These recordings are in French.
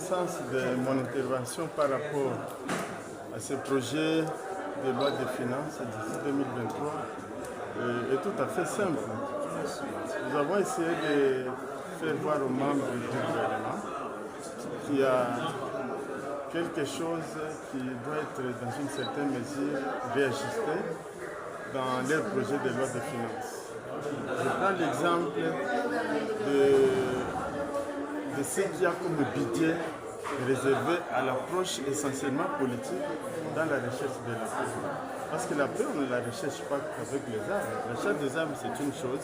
Le sens de mon intervention par rapport à ce projet de loi de finances d'ici 2023 est tout à fait simple. Nous avons essayé de faire voir aux membres du gouvernement qu'il y a quelque chose qui doit être dans une certaine mesure réajusté dans leur projet de loi de finances. Je prends l'exemple de ce qu'il y a comme budget réservé à l'approche essentiellement politique dans la recherche de la paix. Parce que la paix, on ne la recherche pas avec les armes. La recherche des armes, c'est une chose.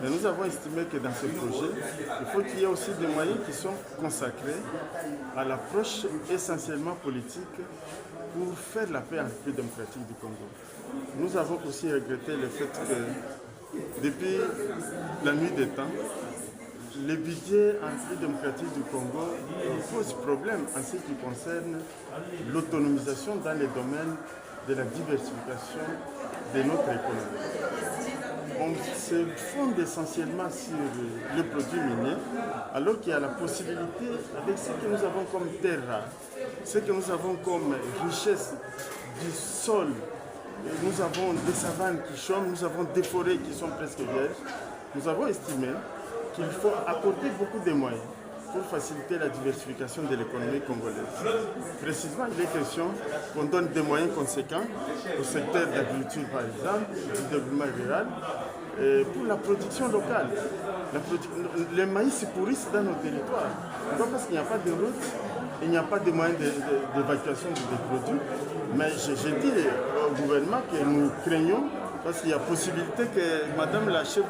Mais nous avons estimé que dans ce projet, il faut qu'il y ait aussi des moyens qui sont consacrés à l'approche essentiellement politique pour faire la paix en République démocratique du Congo. Nous avons aussi regretté le fait que depuis la nuit des temps, le budget en République démocratique du Congo pose problème en ce qui concerne l'autonomisation dans les domaines de la diversification de notre économie. On se fonde essentiellement sur le produit minier, alors qu'il y a la possibilité, avec ce que nous avons comme terre rare, ce que nous avons comme richesse du sol, nous avons des savanes qui chôment, nous avons des forêts qui sont presque vierges. Nous avons estimé qu'il faut accorder beaucoup de moyens pour faciliter la diversification de l'économie congolaise. Précisément, il est question qu'on donne des moyens conséquents au secteur de l'agriculture, par exemple, du développement rural, pour la production locale. Les maïs pourrissent dans nos territoires. Pourquoi? Parce qu'il n'y a pas de route, il n'y a pas de moyens d'évacuation des produits. Mais je dis au gouvernement que nous craignons, parce qu'il y a possibilité que Madame la chef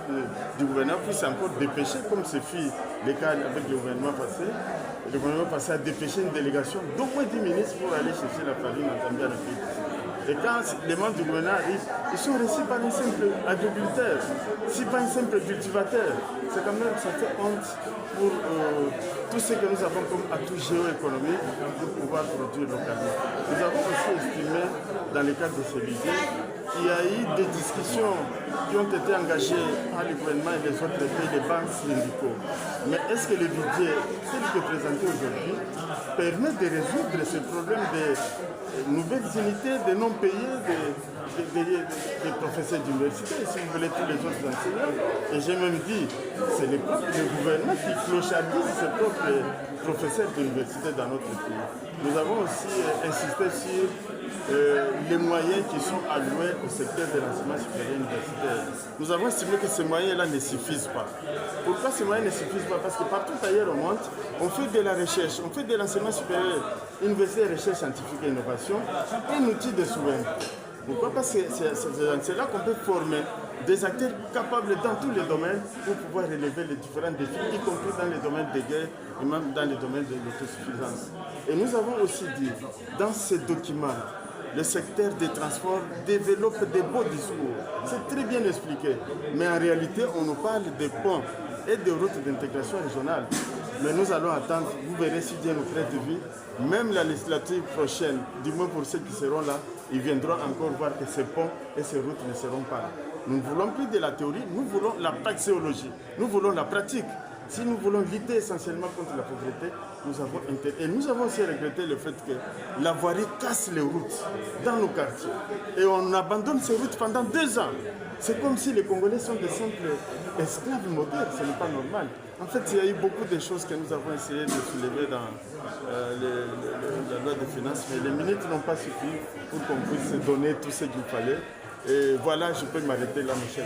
du gouvernement puisse encore dépêcher, comme ce fut le cas avec le gouvernement passé. Le gouvernement passé a dépêché une délégation d'au moins 10 ministres pour aller chercher la farine en Zambie à la pays. Et quand les membres du gouvernement arrivent, ils sont reçus par un simple agriculteur, si pas un simple cultivateur. C'est quand même, ça fait honte pour tout ce que nous avons comme atout géoéconomique pour pouvoir produire localement. Nous avons aussi estimé, dans le cadre de ce budget, qu'il y a eu des discussions qui ont été engagées par le gouvernement et les autres pays, les banques syndicaux. Mais est-ce que le budget tel que présenté aujourd'hui permet de résoudre ce problème des nouvelles unités, des non payés, des professeurs d'université, si vous voulez tous les autres enseignants? Et j'ai même dit, c'est le gouvernement qui clochardise ses propres professeurs d'université dans notre pays. Nous avons aussi insisté sur les moyens qui sont alloués au secteur de l'enseignement supérieur universitaire. Nous avons estimé que ces moyens-là ne suffisent pas. Pourquoi ces moyens ne suffisent pas? Parce que partout ailleurs au monde, on fait de la recherche, on fait de l'enseignement supérieur, université, recherche scientifique et innovation, un outil de souveraineté. Pourquoi? Parce que c'est là qu'on peut former des acteurs capables dans tous les domaines pour pouvoir relever les différents défis, y compris dans les domaines de guerre et même dans les domaines de l'autosuffisance. Et nous avons aussi dit, dans ces documents, le secteur des transports développe des beaux discours. C'est très bien expliqué. Mais en réalité, on nous parle des ponts et des routes d'intégration régionale. Mais nous allons attendre, vous verrez si Dieu nous prête vie, même la législature prochaine, du moins pour ceux qui seront là, ils viendront encore voir que ces ponts et ces routes ne seront pas là. Nous ne voulons plus de la théorie, nous voulons la praxéologie, nous voulons la pratique. Si nous voulons lutter essentiellement contre la pauvreté, nous avons intérêt. Et nous avons aussi regretté le fait que la voirie casse les routes dans nos quartiers. Et on abandonne ces routes pendant 2 ans. C'est comme si les Congolais sont des simples esclaves modernes, ce n'est pas normal. En fait, il y a eu beaucoup de choses que nous avons essayé de soulever dans la loi de finances, mais les minutes n'ont pas suffi pour qu'on puisse donner tout ce qu'il fallait. Et voilà, je peux m'arrêter là, mon cher.